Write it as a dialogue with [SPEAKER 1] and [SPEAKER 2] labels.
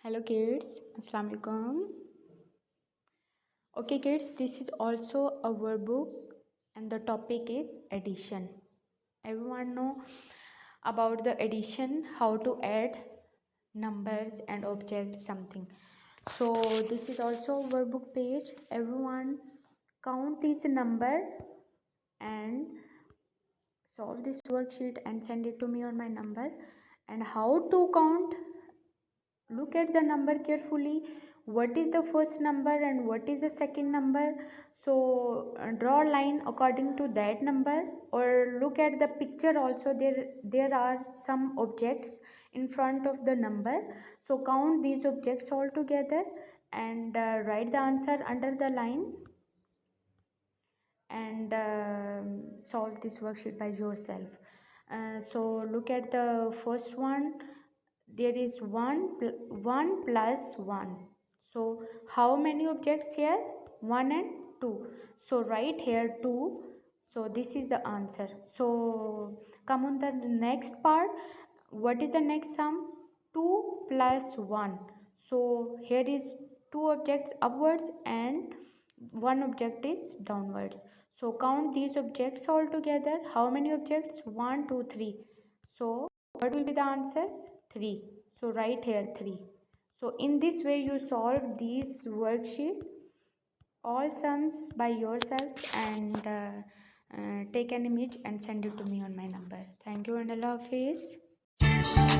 [SPEAKER 1] Hello kids, Assalamu alaikum. Okay kids, this is also a workbook and the topic is addition. Everyone know about the addition, how to add numbers and objects something. So this is also a workbook page. Everyone count this number and solve this worksheet and send it to me on my number. And how to count, look at the number carefully, what is the first number and what is the second number. So draw a line according to that number, or look at the picture also. There are some objects in front of the number, so count these objects all together and write the answer under the line, and solve this worksheet by yourself. So look at the first one. There is 1 plus 1. So how many objects here? 1 and 2. So write here 2. So this is the answer. So come on the next part. What is the next sum? 2 plus 1. So here is 2 objects upwards and 1 object is downwards. So count these objects all together. How many objects? 1, 2, 3. So what will be the answer? 3. So write here 3. So in this way you solve these worksheet all sums by yourselves, and take an image and send it to me on my number. Thank you and Allah Hafiz.